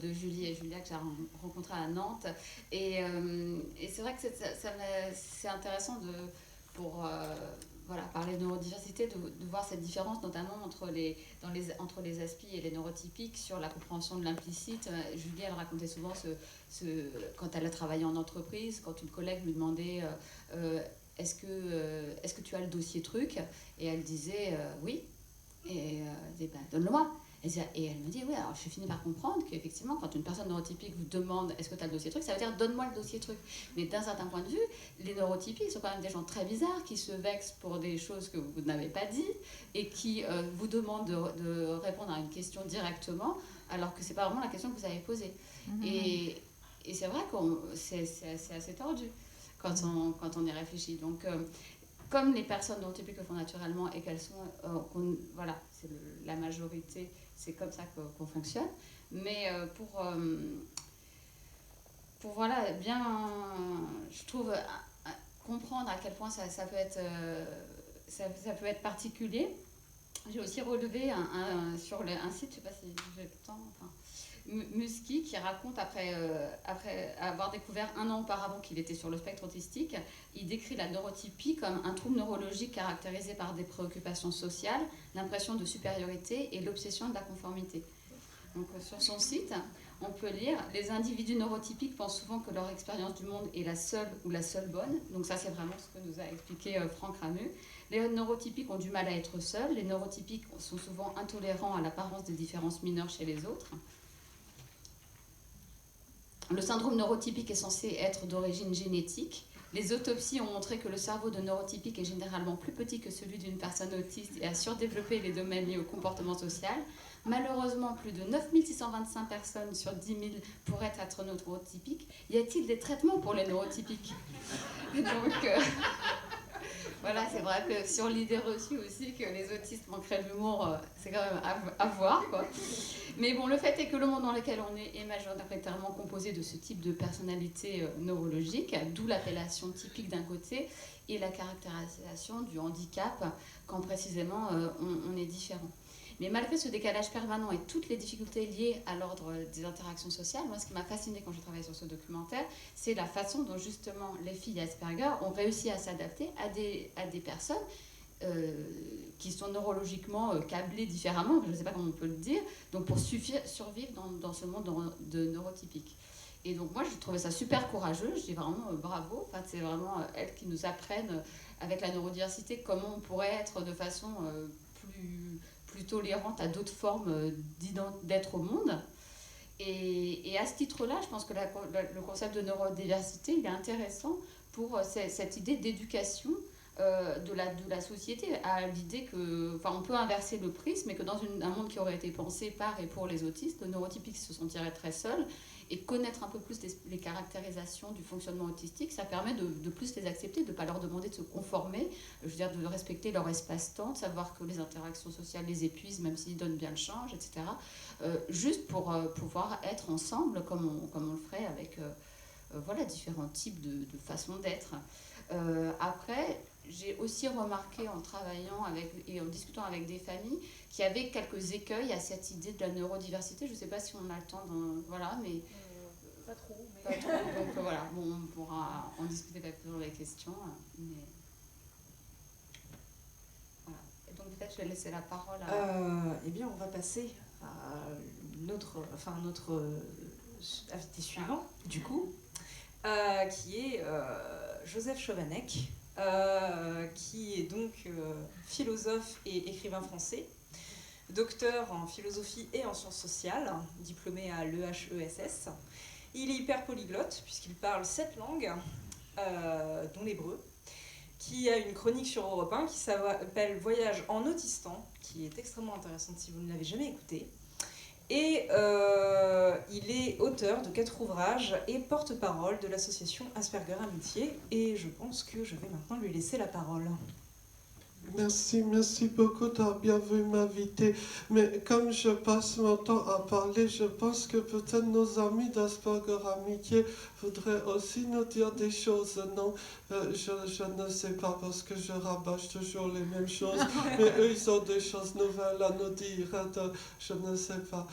de Julie et Julia que j'ai rencontrées à Nantes. Et c'est vrai que c'est intéressant pour voilà, parler de neurodiversité, de voir cette différence notamment entre les aspis et les neurotypiques sur la compréhension de l'implicite. Julie, elle racontait souvent quand elle a travaillé en entreprise, quand une collègue lui demandait est-ce que tu as le dossier truc, et elle disait oui. Et elle disait donne-le-moi. Et elle me dit oui, alors j'ai fini par comprendre qu'effectivement quand une personne neurotypique vous demande est-ce que tu as le dossier truc, ça veut dire donne-moi le dossier truc. Mais d'un certain point de vue, les neurotypiques sont quand même des gens très bizarres qui se vexent pour des choses que vous n'avez pas dit et qui vous demandent de répondre à une question directement alors que c'est pas vraiment la question que vous avez posée. Et c'est vrai que c'est assez tordu quand on y réfléchit. Donc comme les personnes neurotypiques le font naturellement et qu'elles sont, voilà, c'est la majorité, c'est comme ça qu'on fonctionne. Mais pour voilà, bien, je trouve, comprendre à quel point ça peut être, ça peut être particulier. J'ai aussi relevé sur un site, je ne sais pas si j'ai le temps, enfin, Musky, qui raconte après avoir découvert un an auparavant qu'il était sur le spectre autistique, il décrit la neurotypie comme un trouble neurologique caractérisé par des préoccupations sociales, l'impression de supériorité et l'obsession de la conformité. Donc sur son site, on peut lire « Les individus neurotypiques pensent souvent que leur expérience du monde est la seule ou la seule bonne ». Donc ça, c'est vraiment ce que nous a expliqué Franck Ramu. Les neurotypiques ont du mal à être seuls. Les neurotypiques sont souvent intolérants à l'apparence des différences mineures chez les autres. Le syndrome neurotypique est censé être d'origine génétique. Les autopsies ont montré que le cerveau de neurotypique est généralement plus petit que celui d'une personne autiste et a surdéveloppé les domaines liés au comportement social. Malheureusement, plus de 9625 personnes sur 10 000 pourraient être neurotypiques. Y a-t-il des traitements pour les neurotypiques ? Donc, voilà, c'est vrai que sur l'idée reçue aussi que les autistes manqueraient d'humour, c'est quand même à voir, quoi. Mais bon, le fait est que le monde dans lequel on est majoritairement composé de ce type de personnalité neurologique, d'où l'appellation typique d'un côté et la caractérisation du handicap quand précisément on est différent. Mais malgré ce décalage permanent et toutes les difficultés liées à l'ordre des interactions sociales, moi, ce qui m'a fascinée quand j'ai travaillé sur ce documentaire, c'est la façon dont justement les filles Asperger ont réussi à s'adapter à des personnes qui sont neurologiquement câblées différemment, je ne sais pas comment on peut le dire, donc pour survivre dans ce monde de neurotypiques. Et donc moi, je trouvais ça super courageux, je dis vraiment bravo, enfin, c'est vraiment elles qui nous apprennent avec la neurodiversité comment on pourrait être de façon plus tolérante à d'autres formes d'être au monde. Et à ce titre-là, je pense que le concept de neurodiversité, il est intéressant pour cette idée d'éducation de la société, à l'idée que, enfin, on peut inverser le prisme, mais que dans un monde qui aurait été pensé par et pour les autistes, le neurotypique se sentirait très seul, et connaître un peu plus les caractérisations du fonctionnement autistique, ça permet de plus les accepter, de ne pas leur demander de se conformer, je veux dire, de respecter leur espace-temps, de savoir que les interactions sociales les épuisent, même s'ils donnent bien le change, etc. Juste pour pouvoir être ensemble, comme on le ferait avec voilà, différents types de façons d'être. Après, j'ai aussi remarqué en travaillant et en discutant avec des familles qu'il y avait quelques écueils à cette idée de la neurodiversité. Je ne sais pas si on a le temps voilà, mais... pas trop. Pas trop, donc voilà, bon, on pourra en discuter avec les questions. Mais... Voilà. Et donc peut-être je vais laisser la parole à... Eh bien, on va passer à notre invité suivant, du coup, qui est Joseph Chovanec, qui est donc philosophe et écrivain français, docteur en philosophie et en sciences sociales, diplômé à l'EHESS. Il est hyper polyglotte puisqu'il parle 7 langues, dont l'hébreu, qui a une chronique sur Europe 1 qui s'appelle Voyage en Autistan, qui est extrêmement intéressante si vous ne l'avez jamais écouté. Et il est auteur de 4 ouvrages et porte-parole de l'association Asperger Amitié. Et je pense que je vais maintenant lui laisser la parole. Merci beaucoup d'avoir bien voulu m'inviter. Mais comme je passe mon temps à parler, je pense que peut-être nos amis d'Asperger Amitié voudraient aussi nous dire des choses, non? Je ne sais pas parce que je rabâche toujours les mêmes choses, mais eux ils ont des choses nouvelles à nous dire, je ne sais pas.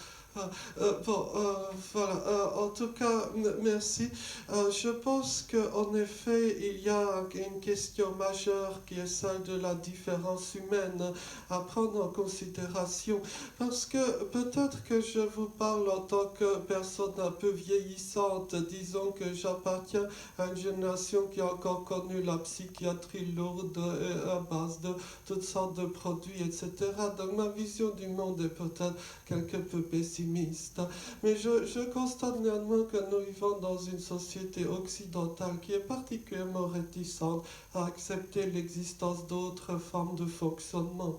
Voilà. En tout cas, merci. Je pense qu'en effet, il y a une question majeure qui est celle de la différence humaine à prendre en considération. Parce que peut-être que je vous parle en tant que personne un peu vieillissante. Disons que j'appartiens à une génération qui a encore connu la psychiatrie lourde à base de toutes sortes de produits, etc. Donc ma vision du monde est peut-être quelque peu pessimiste. Mais je constate néanmoins que nous vivons dans une société occidentale qui est particulièrement réticente à accepter l'existence d'autres formes de fonctionnement.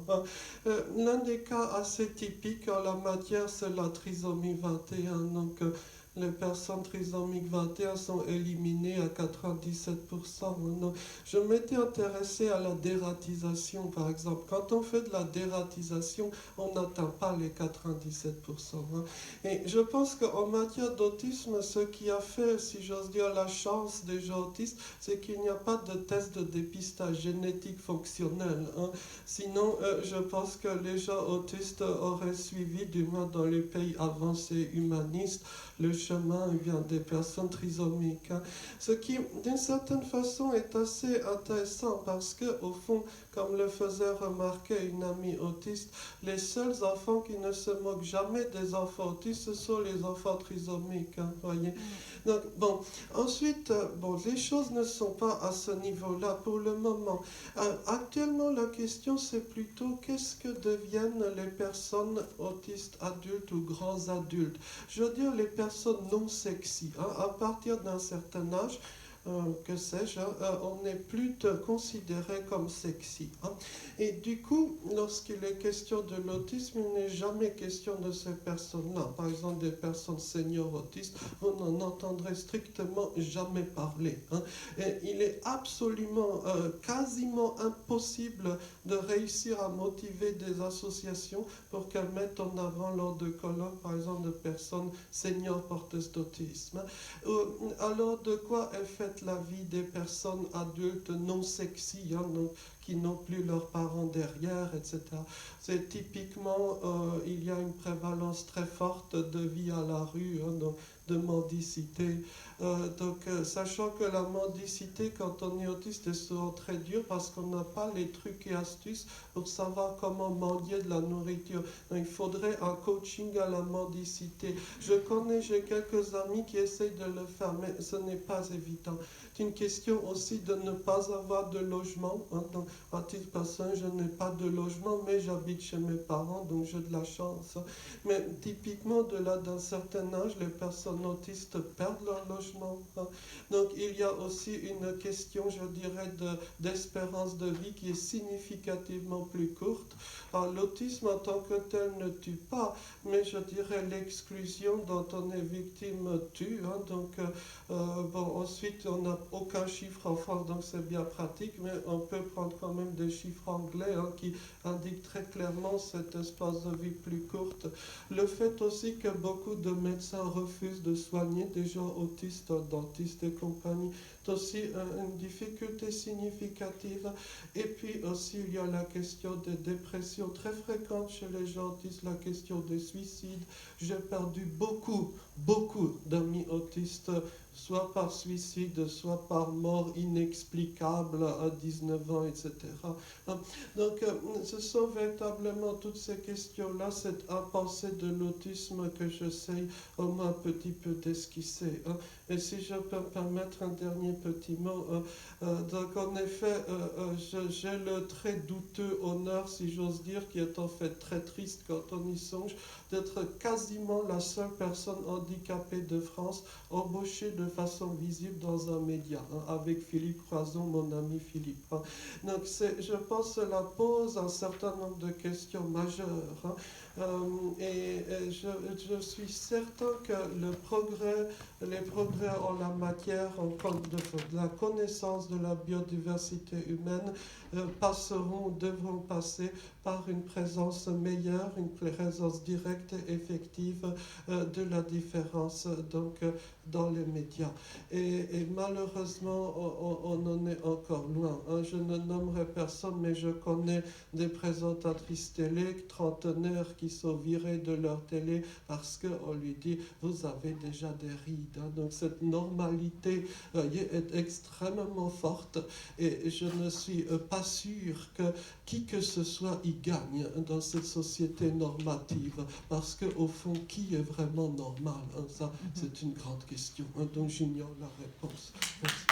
L'un des cas assez typiques en la matière, c'est la trisomie 21. Donc, les personnes trisomiques 21 sont éliminées à 97%. Donc, je m'étais intéressé à la dératisation, par exemple. Quand on fait de la dératisation, on n'atteint pas les 97%. Et je pense qu'en matière d'autisme, ce qui a fait, si j'ose dire, la chance des gens autistes, c'est qu'il n'y a pas de test de dépistage génétique fonctionnel. Sinon, je pense que les gens autistes auraient suivi, du moins dans les pays avancés humanistes, le chemin des personnes trisomiques. Ce qui, d'une certaine façon, est assez intéressant parce que, au fond, comme le faisait remarquer une amie autiste, les seuls enfants qui ne se moquent jamais des enfants autistes, ce sont les enfants trisomiques. Voyez. Donc, bon, ensuite, les choses ne sont pas à ce niveau-là pour le moment. Actuellement, la question, c'est plutôt qu'est-ce que deviennent les personnes autistes adultes ou grands adultes. Je veux dire les personnes non sexy. À partir d'un certain âge, que sais-je, on n'est plus considéré comme sexy. Et du coup, lorsqu'il est question de l'autisme, il n'est jamais question de ces personnes-là. Par exemple, des personnes seniors autistes, vous n'en entendrez strictement jamais parler. Et il est absolument, quasiment impossible de réussir à motiver des associations pour qu'elles mettent en avant lors de colloques, par exemple, de personnes seniors porteuses d'autisme. Alors, de quoi est faite la vie des personnes adultes non sexy, donc, qui n'ont plus leurs parents derrière, etc. C'est typiquement, il y a une prévalence très forte de vie à la rue, donc, de mendicité. Sachant que la mendicité, quand on est autiste, est souvent très dure parce qu'on n'a pas les trucs et astuces pour savoir comment mendier de la nourriture. Donc, il faudrait un coaching à la mendicité. J'ai quelques amis qui essayent de le faire, mais ce n'est pas évident. C'est une question aussi de ne pas avoir de logement. Donc, à titre personnel, je n'ai pas de logement, mais j'habite chez mes parents, donc j'ai de la chance. Mais typiquement, d'un certain âge, les personnes autistes perdent leur logement. Donc, il y a aussi une question, je dirais, d'espérance de vie qui est significativement plus courte. Alors, l'autisme en tant que tel ne tue pas, mais je dirais l'exclusion dont on est victime tue. Ensuite, on n'a aucun chiffre en France, donc c'est bien pratique, mais on peut prendre quand même des chiffres anglais qui indiquent très clairement cette espérance de vie plus courte. Le fait aussi que beaucoup de médecins refusent de soigner des gens autistes, dentistes et compagnie, c'est aussi une difficulté significative. Et puis aussi, il y a la question des dépressions très fréquentes chez les gens autistes, la question des suicides. J'ai perdu beaucoup d'amis autistes, soit par suicide, soit par mort inexplicable à 19 ans, etc. Donc, ce sont véritablement toutes ces questions-là, cette impensée de l'autisme que j'essaye au moins un petit peu d'esquisser. Et si je peux me permettre un dernier petit mot, donc en effet, j'ai le très douteux honneur, si j'ose dire, qui est en fait très triste quand on y songe, d'être quasiment la seule personne handicapée de France embauchée de façon visible dans un média, avec Philippe Croison, mon ami Philippe. Donc je pense que cela pose un certain nombre de questions majeures. Et je suis certain que les progrès en la matière, de la connaissance de la biodiversité humaine, devront passer par une présence meilleure, une présence directe et effective de la différence référence donc dans les médias. Et malheureusement, on en est encore loin. Hein. Je ne nommerai personne, mais je connais des présentatrices télé, trentenaires, qui sont virées de leur télé parce qu'on lui dit « vous avez déjà des rides hein. ». Donc cette normalité est extrêmement forte et je ne suis pas sûr que qui que ce soit y gagne dans cette société normative, parce qu'au fond, qui est vraiment normal hein, ça, c'est une grande question, hein, donc j'ignore la réponse. Merci.